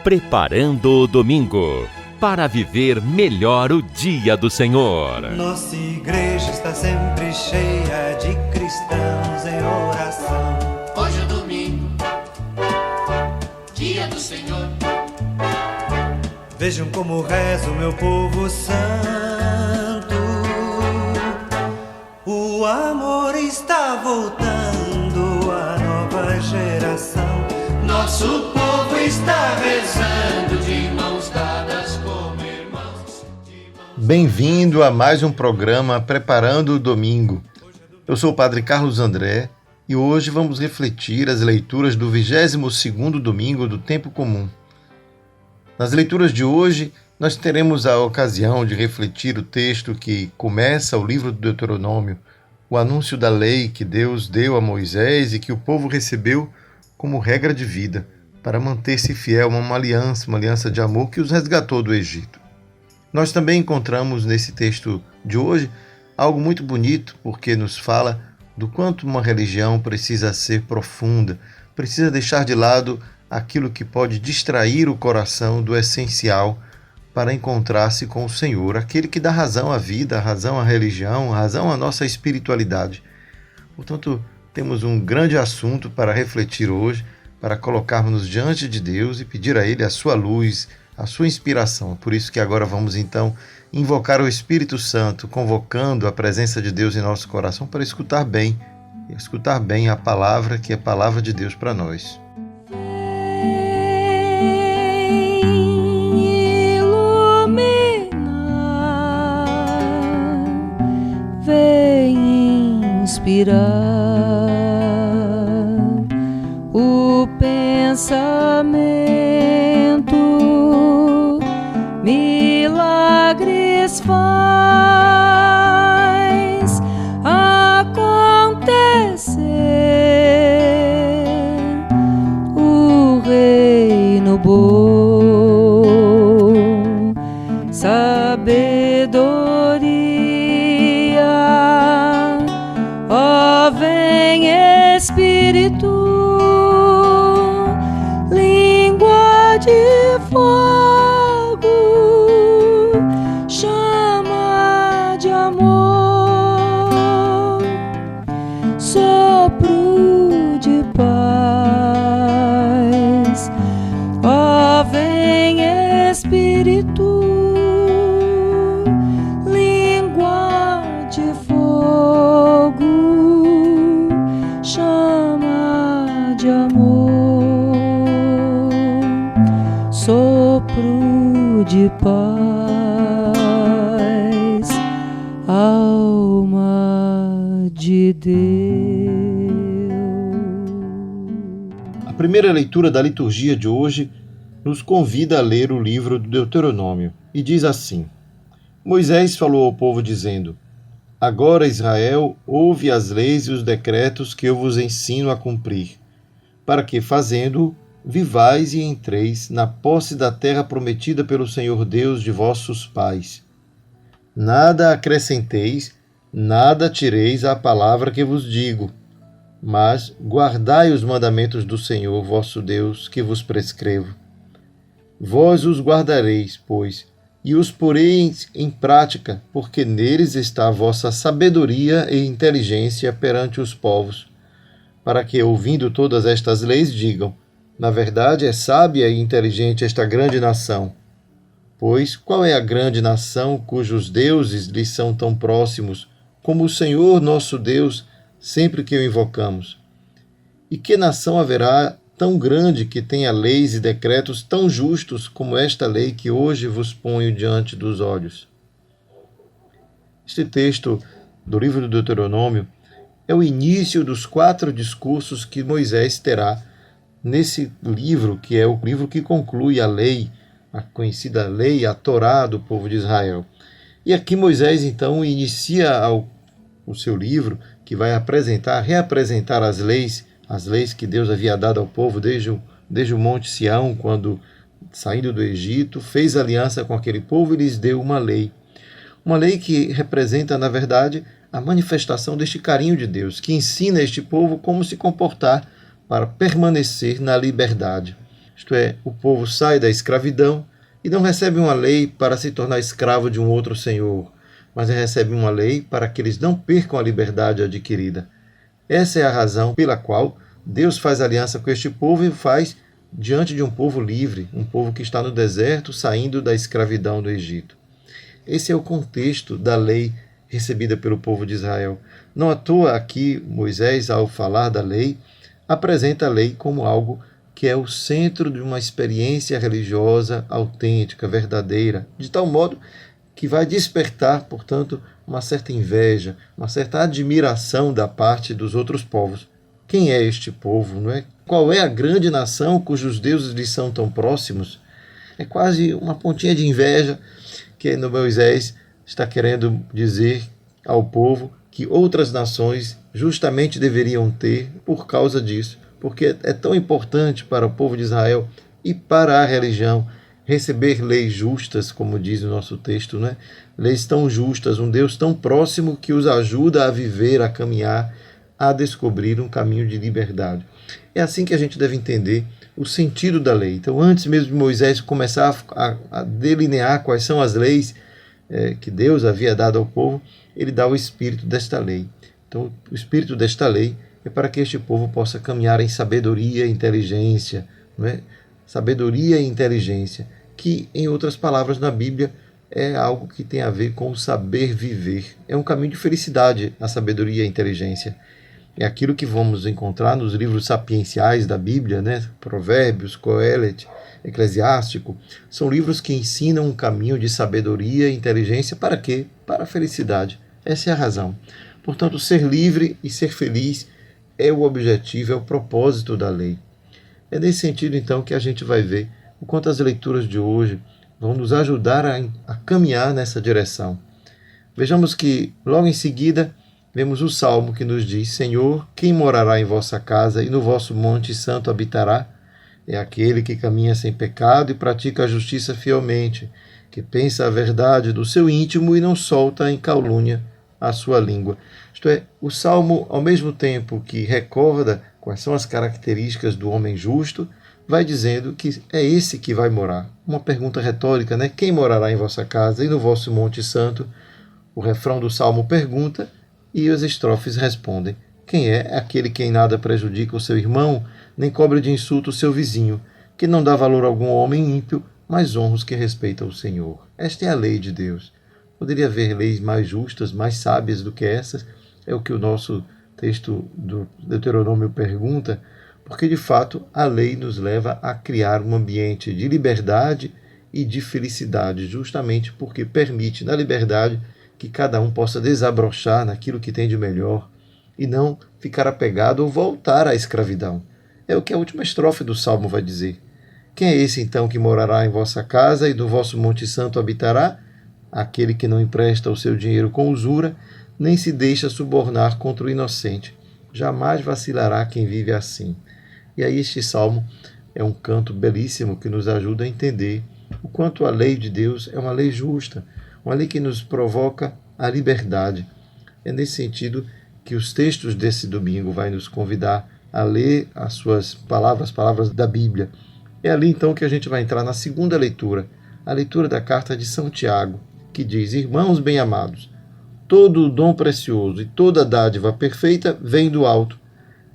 Preparando o Domingo, para viver melhor o dia do Senhor. Nossa igreja está sempre cheia de cristãos em oração. Hoje é domingo, dia do Senhor. Vejam como reza o meu povo santo. O amor está voltando à nova geração. Nosso povo está rezando de mãos dadas como irmãos. Bem-vindo a mais um programa Preparando o Domingo. Eu sou o Padre Carlos André e hoje vamos refletir as leituras do 22º domingo do Tempo Comum. Nas leituras de hoje, nós teremos a ocasião de refletir o texto que começa o livro do Deuteronômio, o anúncio da lei que Deus deu a Moisés e que o povo recebeu como regra de vida, para manter-se fiel a uma aliança de amor que os resgatou do Egito. Nós também encontramos nesse texto de hoje algo muito bonito, porque nos fala do quanto uma religião precisa ser profunda, precisa deixar de lado aquilo que pode distrair o coração do essencial para encontrar-se com o Senhor, aquele que dá razão à vida, razão à religião, razão à nossa espiritualidade. Portanto, temos um grande assunto para refletir hoje, para colocarmos-nos diante de Deus e pedir a Ele a sua luz, a sua inspiração. Por isso que agora vamos então invocar o Espírito Santo, convocando a presença de Deus em nosso coração para escutar bem a palavra que é a palavra de Deus para nós. Vem inspirar o pensamento, milagres faz acontecer, o reino bom, sabedoria, ó vem Espírito, língua de fogo, chama de amor, sopro de paz, ó vem Espírito, língua de fogo, chama de amor, sopro de paz, alma de Deus. A primeira leitura da liturgia de hoje nos convida a ler o livro do Deuteronômio e diz assim: Moisés falou ao povo dizendo: Agora, Israel, ouve as leis e os decretos que eu vos ensino a cumprir, para que, fazendo-o, vivais e entreis na posse da terra prometida pelo Senhor Deus de vossos pais. Nada acrescenteis, nada tireis à palavra que vos digo, mas guardai os mandamentos do Senhor vosso Deus que vos prescrevo. Vós os guardareis, pois, e os poreis em prática, porque neles está a vossa sabedoria e inteligência perante os povos, para que, ouvindo todas estas leis, digam: na verdade é sábia e inteligente esta grande nação. Pois qual é a grande nação cujos deuses lhes são tão próximos, como o Senhor nosso Deus, sempre que o invocamos? E que nação haverá tão grande que tenha leis e decretos tão justos como esta lei que hoje vos ponho diante dos olhos? Este texto do livro do Deuteronômio é o início dos 4 discursos que Moisés terá nesse livro, que é o livro que conclui a lei, a conhecida lei, a Torá do povo de Israel. E aqui Moisés, então, inicia o seu livro, que vai reapresentar as leis que Deus havia dado ao povo desde o Monte Sião, quando, saindo do Egito, fez aliança com aquele povo e lhes deu uma lei. Uma lei que representa, na verdade, a manifestação deste carinho de Deus, que ensina este povo como se comportar para permanecer na liberdade. isto é, o povo sai da escravidão e não recebe uma lei para se tornar escravo de um outro senhor, mas recebe uma lei para que eles não percam a liberdade adquirida. Essa é a razão pela qual Deus faz aliança com este povo e faz diante de um povo livre, um povo que está no deserto, saindo da escravidão do Egito. Esse é o contexto da lei recebida pelo povo de Israel. Não à toa aqui Moisés, ao falar da lei, apresenta a lei como algo que é o centro de uma experiência religiosa autêntica, verdadeira, de tal modo que vai despertar, portanto, uma certa inveja, uma certa admiração da parte dos outros povos. Quem é este povo, não é? Qual é a grande nação cujos deuses lhes são tão próximos? É quase uma pontinha de inveja que no Moisés está querendo dizer ao povo que outras nações justamente deveriam ter por causa disso, porque é tão importante para o povo de Israel e para a religião receber leis justas, como diz o nosso texto, né? Leis tão justas, um Deus tão próximo que os ajuda a viver, a caminhar, a descobrir um caminho de liberdade. É assim que a gente deve entender o sentido da lei. Então, antes mesmo de Moisés começar a delinear quais são as leis que Deus havia dado ao povo, ele dá o espírito desta lei. Então, o espírito desta lei é para que este povo possa caminhar em sabedoria e inteligência, não é? Sabedoria e inteligência, que, em outras palavras, na Bíblia, é algo que tem a ver com o saber viver. É um caminho de felicidade, a sabedoria e a inteligência. É aquilo que vamos encontrar nos livros sapienciais da Bíblia, né? Provérbios, Coelet, Eclesiástico. São livros que ensinam um caminho de sabedoria e inteligência para quê? Para a felicidade. Essa é a razão. Portanto, ser livre e ser feliz é o objetivo, é o propósito da lei. É nesse sentido, então, que a gente vai ver o quanto as leituras de hoje vão nos ajudar a caminhar nessa direção. Vejamos que, logo em seguida, vemos o Salmo que nos diz: Senhor, quem morará em vossa casa e no vosso monte santo habitará? É aquele que caminha sem pecado e pratica a justiça fielmente, que pensa a verdade do seu íntimo e não solta em calúnia a sua língua. Isto é, o Salmo, ao mesmo tempo que recorda quais são as características do homem justo, vai dizendo que é esse que vai morar. Uma pergunta retórica, né? Quem morará em vossa casa e no vosso monte santo? O refrão do Salmo pergunta e as estrofes respondem. Quem é aquele que em nada prejudica o seu irmão, nem cobre de insulto o seu vizinho, que não dá valor algum ao homem ímpio, mas honra os que respeitam o Senhor? Esta é a lei de Deus. Poderia haver leis mais justas, mais sábias do que essas? É o que o nosso texto do Deuteronômio pergunta, porque de fato a lei nos leva a criar um ambiente de liberdade e de felicidade, justamente porque permite na liberdade que cada um possa desabrochar naquilo que tem de melhor e não ficar apegado ou voltar à escravidão. É o que a última estrofe do Salmo vai dizer. Quem é esse então que morará em vossa casa e do vosso monte santo habitará? Aquele que não empresta o seu dinheiro com usura, nem se deixa subornar contra o inocente. Jamais vacilará quem vive assim. E aí este salmo é um canto belíssimo que nos ajuda a entender o quanto a lei de Deus é uma lei justa, uma lei que nos provoca a liberdade. É nesse sentido que os textos desse domingo vai nos convidar a ler as suas palavras, palavras da Bíblia. É ali então que a gente vai entrar na segunda leitura, a leitura da carta de São Tiago, que diz: Irmãos bem-amados, todo o dom precioso e toda dádiva perfeita vem do alto,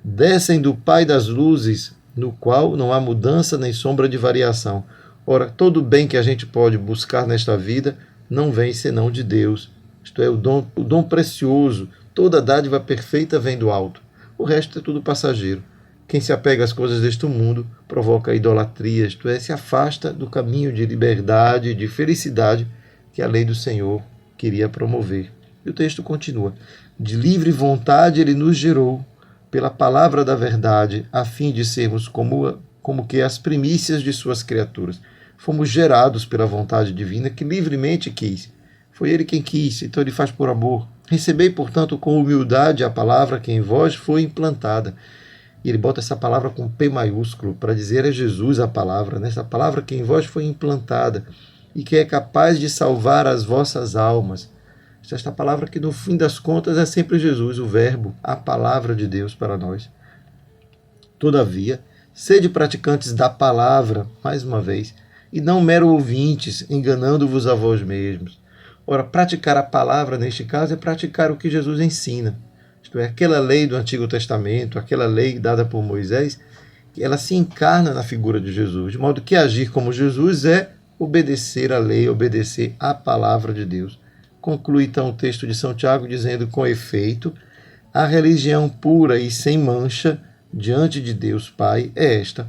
descem do Pai das luzes, no qual não há mudança nem sombra de variação. Ora, todo o bem que a gente pode buscar nesta vida não vem senão de Deus. Isto é, o dom precioso, toda dádiva perfeita vem do alto. O resto é tudo passageiro. Quem se apega às coisas deste mundo provoca idolatria, isto é, se afasta do caminho de liberdade, de felicidade que a lei do Senhor queria promover. E o texto continua: de livre vontade ele nos gerou, pela palavra da verdade, a fim de sermos como que as primícias de suas criaturas. Fomos gerados pela vontade divina que livremente quis. Foi ele quem quis, então ele faz por amor. Recebei, portanto, com humildade a palavra que em vós foi implantada. E ele bota essa palavra com P maiúsculo para dizer: é Jesus a palavra, né? Essa palavra que em vós foi implantada e que é capaz de salvar as vossas almas. Esta palavra que, no fim das contas, é sempre Jesus, o Verbo, a palavra de Deus para nós. Todavia, Sede praticantes da palavra, mais uma vez, e não mero ouvintes, enganando-vos a vós mesmos. Ora, praticar a palavra, neste caso, é praticar o que Jesus ensina. Isto é, aquela lei do Antigo Testamento, aquela lei dada por Moisés, ela se encarna na figura de Jesus, de modo que agir como Jesus é obedecer à lei, obedecer à palavra de Deus. Conclui então o texto de São Tiago dizendo: com efeito, a religião pura e sem mancha diante de Deus Pai é esta: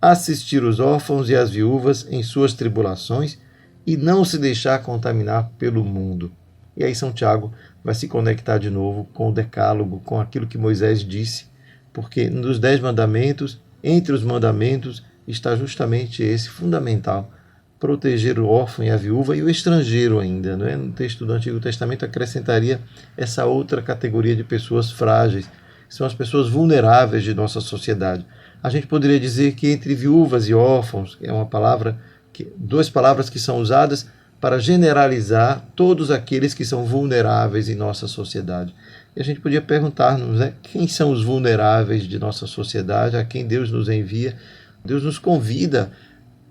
assistir os órfãos e as viúvas em suas tribulações e não se deixar contaminar pelo mundo. E aí São Tiago vai se conectar de novo com o decálogo, com aquilo que Moisés disse, porque nos 10 mandamentos, entre os mandamentos, está justamente esse fundamental: proteger o órfão e a viúva e o estrangeiro ainda. Não é? No texto do Antigo Testamento acrescentaria essa outra categoria de pessoas frágeis, que são as pessoas vulneráveis de nossa sociedade. A gente poderia dizer que entre viúvas e órfãos é uma palavra, duas palavras que são usadas para generalizar todos aqueles que são vulneráveis em nossa sociedade. E a gente podia perguntar-nos, né, quem são os vulneráveis de nossa sociedade, a quem Deus nos envia. Deus nos convida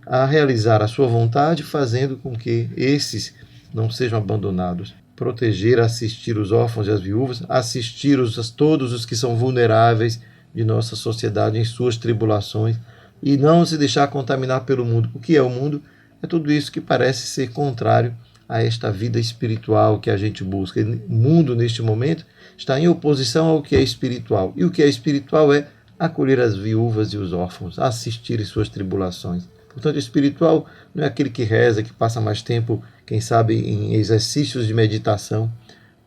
a realizar a sua vontade, fazendo com que esses não sejam abandonados. Proteger, assistir os órfãos e as viúvas, assistir todos os que são vulneráveis de nossa sociedade em suas tribulações e não se deixar contaminar pelo mundo. O que é o mundo? É tudo isso que parece ser contrário a esta vida espiritual que a gente busca. O mundo, neste momento, está em oposição ao que é espiritual. E o que é espiritual é acolher as viúvas e os órfãos, assistir em suas tribulações. Portanto, espiritual não é aquele que reza, que passa mais tempo, quem sabe, em exercícios de meditação,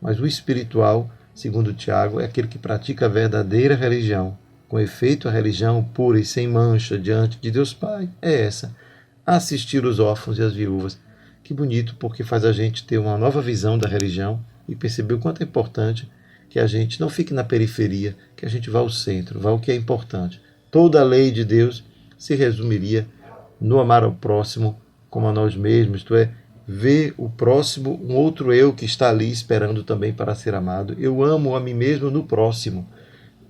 mas o espiritual, segundo Tiago, é aquele que pratica a verdadeira religião. Com efeito, a religião pura e sem mancha diante de Deus Pai é essa: assistir os órfãos e as viúvas. Que bonito, porque faz a gente ter uma nova visão da religião e perceber o quanto é importante que a gente não fique na periferia, que a gente vá ao centro, vá ao que é importante. Toda a lei de Deus se resumiria no amar ao próximo como a nós mesmos, isto é, ver o próximo, um outro eu que está ali esperando também para ser amado. Eu amo a mim mesmo no próximo.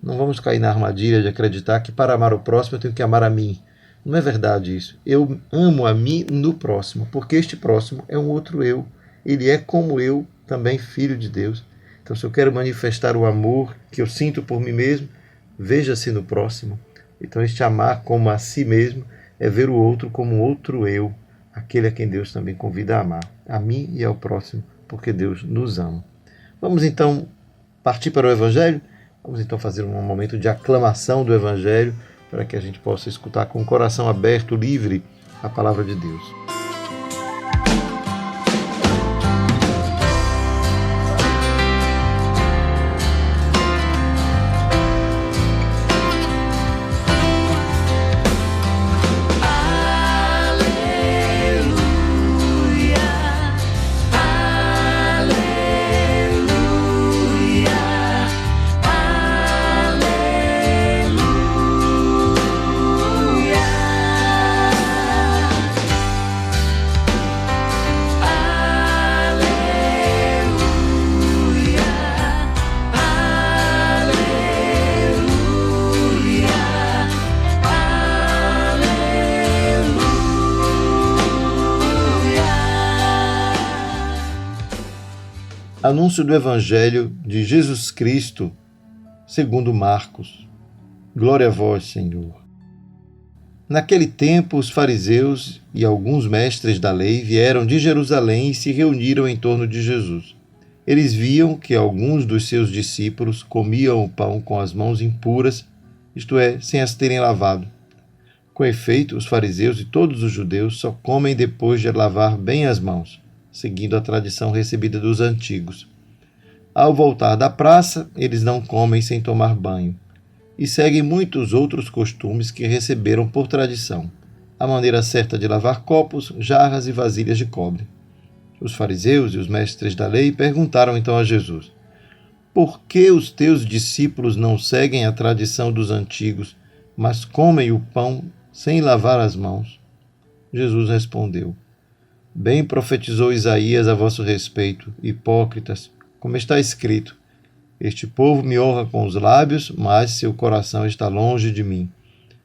Não vamos cair na armadilha de acreditar que para amar o próximo eu tenho que amar a mim. Não é verdade isso. Eu amo a mim no próximo, porque este próximo é um outro eu. Ele é como eu, também filho de Deus. Então, se eu quero manifestar o amor que eu sinto por mim mesmo, veja-se no próximo. Então, este amar como a si mesmo é ver o outro como um outro eu, aquele a quem Deus também convida a amar, a mim e ao próximo, porque Deus nos ama. Vamos então partir para o Evangelho? Vamos então fazer um momento de aclamação do Evangelho, para que a gente possa escutar com o coração aberto, livre, a palavra de Deus. Anúncio do Evangelho de Jesus Cristo, segundo Marcos. Glória a vós, Senhor. Naquele tempo, os fariseus e alguns mestres da lei vieram de Jerusalém e se reuniram em torno de Jesus. Eles viam que alguns dos seus discípulos comiam o pão com as mãos impuras, isto é, sem as terem lavado. Com efeito, os fariseus e todos os judeus só comem depois de lavar bem as mãos, seguindo a tradição recebida dos antigos. Ao voltar da praça, eles não comem sem tomar banho, e seguem muitos outros costumes que receberam por tradição, a maneira certa de lavar copos, jarras e vasilhas de cobre. Os fariseus e os mestres da lei perguntaram então a Jesus: por que os teus discípulos não seguem a tradição dos antigos, mas comem o pão sem lavar as mãos? Jesus respondeu: bem profetizou Isaías a vosso respeito, hipócritas, como está escrito: este povo me honra com os lábios, mas seu coração está longe de mim.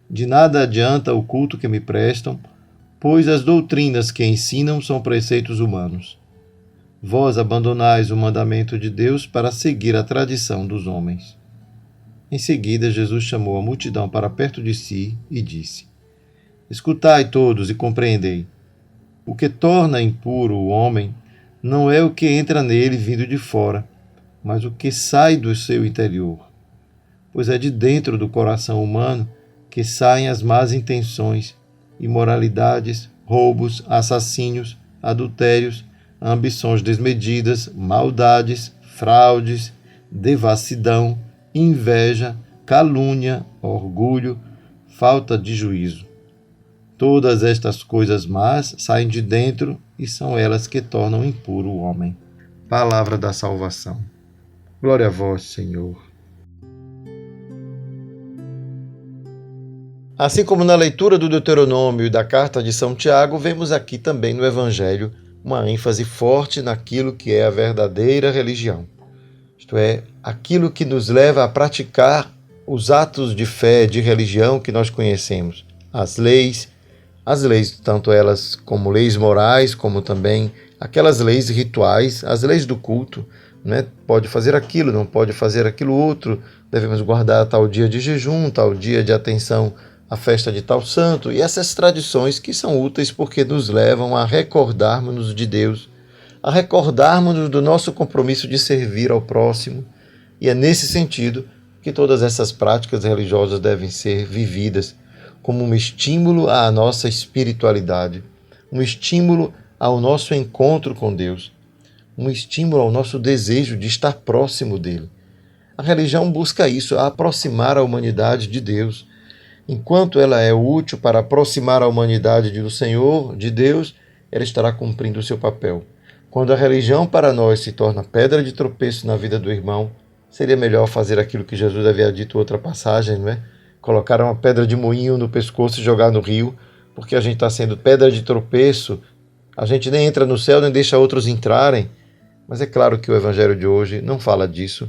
De nada adianta o culto que me prestam, pois as doutrinas que ensinam são preceitos humanos. Vós abandonais o mandamento de Deus para seguir a tradição dos homens. Em seguida, Jesus chamou a multidão para perto de si e disse: Escutai todos e compreendei. O que torna impuro o homem não é o que entra nele vindo de fora, mas o que sai do seu interior. Pois é de dentro do coração humano que saem as más intenções, imoralidades, roubos, assassínios, adultérios, ambições desmedidas, maldades, fraudes, devassidão, inveja, calúnia, orgulho, falta de juízo. Todas estas coisas más saem de dentro e são elas que tornam impuro o homem. Palavra da salvação. Glória a vós, Senhor. Assim como na leitura do Deuteronômio e da carta de São Tiago, vemos aqui também no Evangelho uma ênfase forte naquilo que é a verdadeira religião. Isto é, aquilo que nos leva a praticar os atos de fé, de religião que nós conhecemos. As leis, tanto elas como leis morais, como também aquelas leis rituais, as leis do culto, né? Pode fazer aquilo, não pode fazer aquilo outro, devemos guardar tal dia de jejum, tal dia de atenção à festa de tal santo, e essas tradições que são úteis porque nos levam a recordarmos-nos de Deus, a recordarmos-nos do nosso compromisso de servir ao próximo, e é nesse sentido que todas essas práticas religiosas devem ser vividas como um estímulo à nossa espiritualidade, um estímulo ao nosso encontro com Deus, um estímulo ao nosso desejo de estar próximo dele. A religião busca isso, aproximar a humanidade de Deus. Enquanto ela é útil para aproximar a humanidade do Senhor, de Deus, ela estará cumprindo o seu papel. Quando a religião para nós se torna pedra de tropeço na vida do irmão, seria melhor fazer aquilo que Jesus havia dito em outra passagem, não é? Colocar uma pedra de moinho no pescoço e jogar no rio, porque a gente está sendo pedra de tropeço, a gente nem entra no céu nem deixa outros entrarem. Mas é claro que o Evangelho de hoje não fala disso,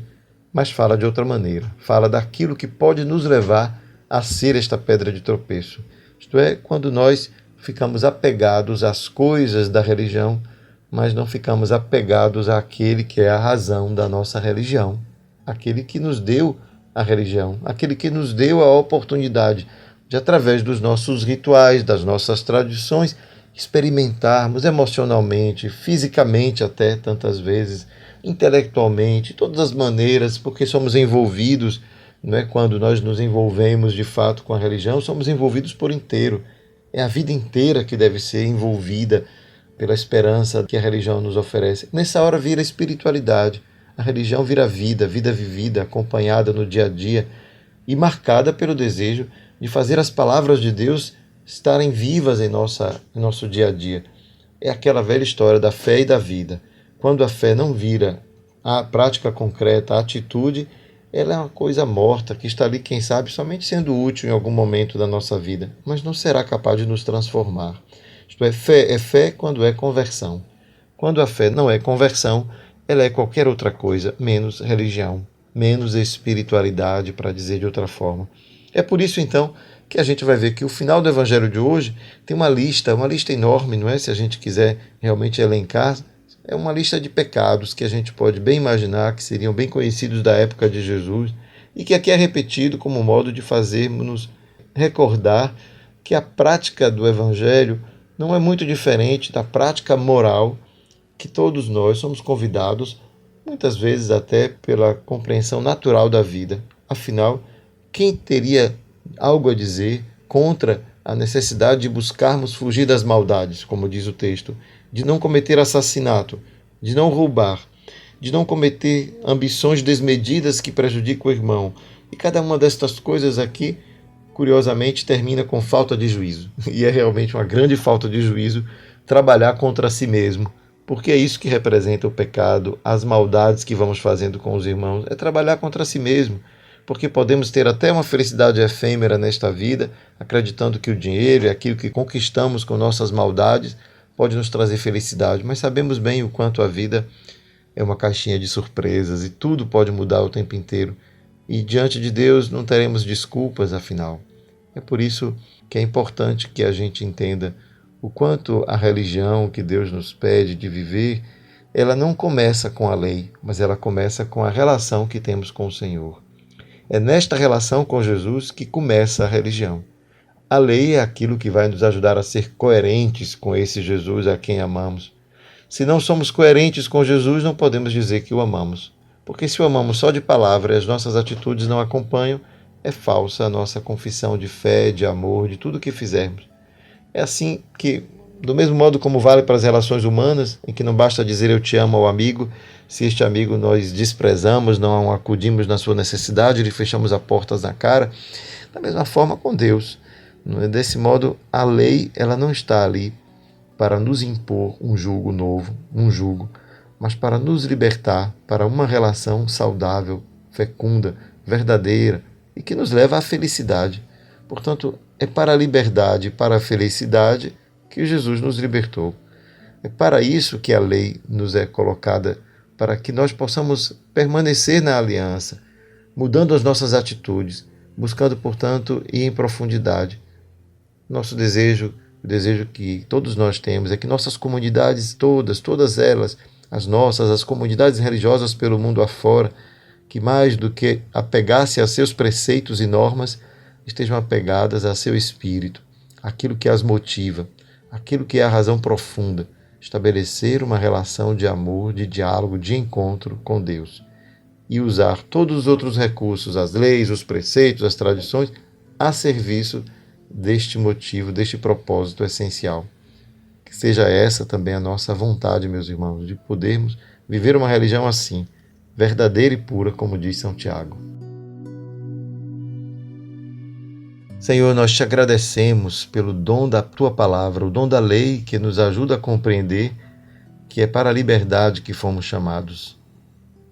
mas fala de outra maneira. Fala daquilo que pode nos levar a ser esta pedra de tropeço. Isto é, quando nós ficamos apegados às coisas da religião, mas não ficamos apegados àquele que é a razão da nossa religião, aquele que nos deu a religião, aquele que nos deu a oportunidade de, através dos nossos rituais, das nossas tradições, experimentarmos emocionalmente, fisicamente até tantas vezes, intelectualmente, de todas as maneiras, porque somos envolvidos, não é? Quando nós nos envolvemos de fato com a religião, somos envolvidos por inteiro. É a vida inteira que deve ser envolvida pela esperança que a religião nos oferece. Nessa hora vira espiritualidade. A religião vira vida, vida vivida, acompanhada no dia a dia e marcada pelo desejo de fazer as palavras de Deus estarem vivas em nosso dia a dia. É aquela velha história da fé e da vida. Quando a fé não vira a prática concreta, a atitude, ela é uma coisa morta, que está ali, quem sabe, somente sendo útil em algum momento da nossa vida, mas não será capaz de nos transformar. Isto é fé quando é conversão. Quando a fé não é conversão, ela é qualquer outra coisa, menos religião, menos espiritualidade, para dizer de outra forma. É por isso, então, que a gente vai ver que o final do Evangelho de hoje tem uma lista enorme, não é? Se a gente quiser realmente elencar, é uma lista de pecados que a gente pode bem imaginar que seriam bem conhecidos da época de Jesus e que aqui é repetido como modo de fazermos recordar que a prática do Evangelho não é muito diferente da prática moral que todos nós somos convidados, muitas vezes até pela compreensão natural da vida. Afinal, quem teria algo a dizer contra a necessidade de buscarmos fugir das maldades, como diz o texto, de não cometer assassinato, de não roubar, de não cometer ambições desmedidas que prejudicam o irmão. E cada uma destas coisas aqui, curiosamente, termina com falta de juízo. E é realmente uma grande falta de juízo trabalhar contra si mesmo, porque é isso que representa o pecado, as maldades que vamos fazendo com os irmãos, é trabalhar contra si mesmo, porque podemos ter até uma felicidade efêmera nesta vida, acreditando que o dinheiro e aquilo que conquistamos com nossas maldades pode nos trazer felicidade, mas sabemos bem o quanto a vida é uma caixinha de surpresas e tudo pode mudar o tempo inteiro. E diante de Deus não teremos desculpas, afinal. É por isso que é importante que a gente entenda o quanto a religião que Deus nos pede de viver, ela não começa com a lei, mas ela começa com a relação que temos com o Senhor. É nesta relação com Jesus que começa a religião. A lei é aquilo que vai nos ajudar a ser coerentes com esse Jesus a quem amamos. Se não somos coerentes com Jesus, não podemos dizer que o amamos. Porque se o amamos só de palavra e as nossas atitudes não acompanham, é falsa a nossa confissão de fé, de amor, de tudo o que fizermos. É assim que, do mesmo modo como vale para as relações humanas, em que não basta dizer eu te amo ao amigo, se este amigo nós desprezamos, não acudimos na sua necessidade, lhe fechamos as portas na cara, da mesma forma com Deus. Desse modo, a lei ela não está ali para nos impor um jugo novo, um jugo, mas para nos libertar para uma relação saudável, fecunda, verdadeira e que nos leva à felicidade. Portanto, é para a liberdade e para a felicidade que Jesus nos libertou. É para isso que a lei nos é colocada, para que nós possamos permanecer na aliança, mudando as nossas atitudes, buscando, portanto, ir em profundidade. Nosso desejo, o desejo que todos nós temos, é que nossas comunidades todas elas, as comunidades religiosas pelo mundo afora, que mais do que apegar-se a seus preceitos e normas, estejam apegadas a seu espírito, aquilo que as motiva, aquilo que é a razão profunda, estabelecer uma relação de amor, de diálogo, de encontro com Deus e usar todos os outros recursos, as leis, os preceitos, as tradições, a serviço deste motivo, deste propósito essencial. Que seja essa também a nossa vontade, meus irmãos, de podermos viver uma religião assim, verdadeira e pura, como diz São Tiago. Senhor, nós te agradecemos pelo dom da Tua Palavra, o dom da lei que nos ajuda a compreender que é para a liberdade que fomos chamados,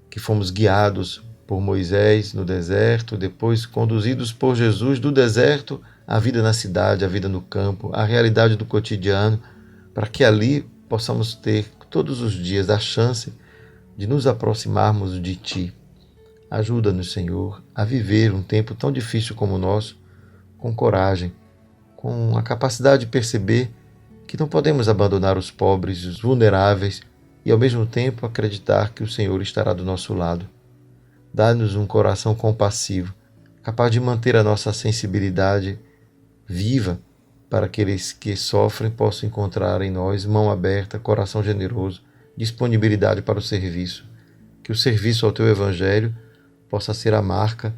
que fomos guiados por Moisés no deserto, depois conduzidos por Jesus do deserto à vida na cidade, à vida no campo, à realidade do cotidiano, para que ali possamos ter todos os dias a chance de nos aproximarmos de Ti. Ajuda-nos, Senhor, a viver um tempo tão difícil como o nosso, com coragem, com a capacidade de perceber que não podemos abandonar os pobres, os vulneráveis e, ao mesmo tempo, acreditar que o Senhor estará do nosso lado. Dá-nos um coração compassivo, capaz de manter a nossa sensibilidade viva, para aqueles que sofrem possam encontrar em nós mão aberta, coração generoso, disponibilidade para o serviço. Que o serviço ao Teu Evangelho possa ser a marca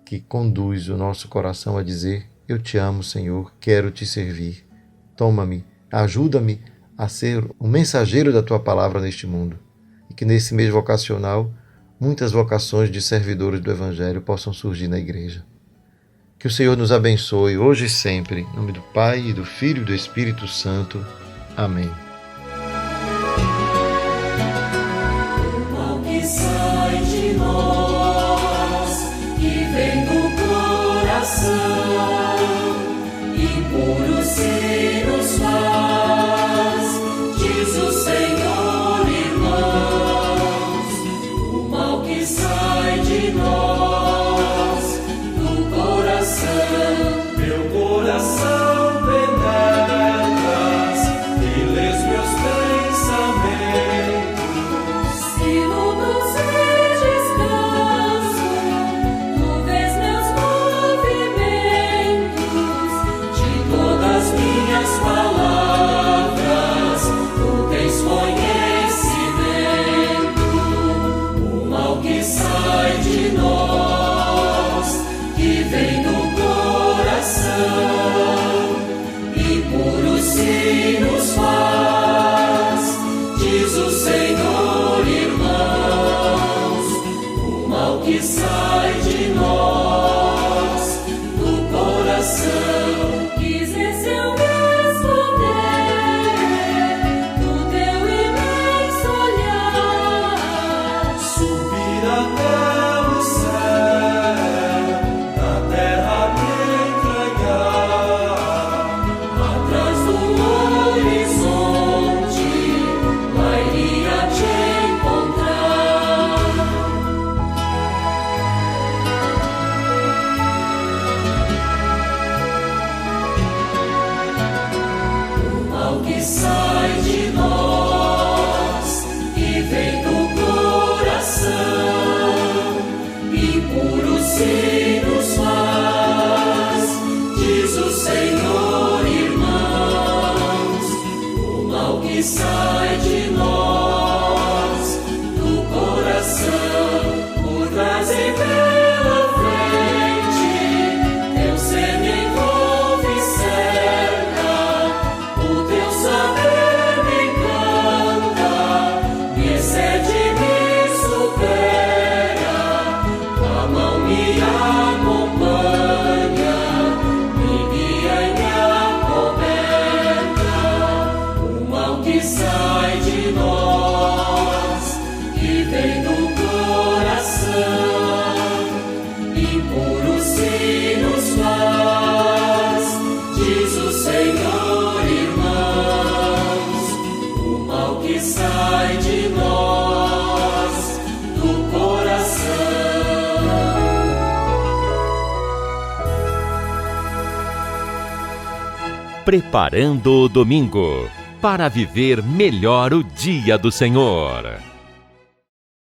que conduz o nosso coração a dizer: eu te amo, Senhor, quero te servir. Toma-me, ajuda-me a ser o mensageiro da Tua Palavra neste mundo. E que nesse mês vocacional, muitas vocações de servidores do Evangelho possam surgir na Igreja. Que o Senhor nos abençoe hoje e sempre. Em nome do Pai, e do Filho e do Espírito Santo. Amém. O mal que sai de nós, que vem do coração, impuro se nos faz, diz o Senhor, irmãos. O mal que sai de nós, do coração, meu coração penetras e lês meus pensamentos. Sino dos reis descanso, tu vês meus movimentos, de todas minhas palavras, tu tens conhecimento. O mal que sai de nós, que vem do coração, impuro se nos faz, diz o Senhor, irmãos. O mal que sai de nós, do coração, quisesse eu responder do teu imenso olhar, subir até o céu, na terra me entregar, atrás do horizonte, que sai de nós e vem do coração, impuro se nos faz, diz o Senhor, irmãos. O mal que sai de nós do coração, por trás e pela frente, teu ser me envolve e cerca, o teu saber me encanta, me excede e me supera, a mão me acompanha, me guia e me acoberta. O mal que sai de nós, que vem do coração, impuro se nos faz, diz o Senhor, irmãos. O mal que sai de nós, do coração. Preparando o domingo para viver melhor o dia do Senhor.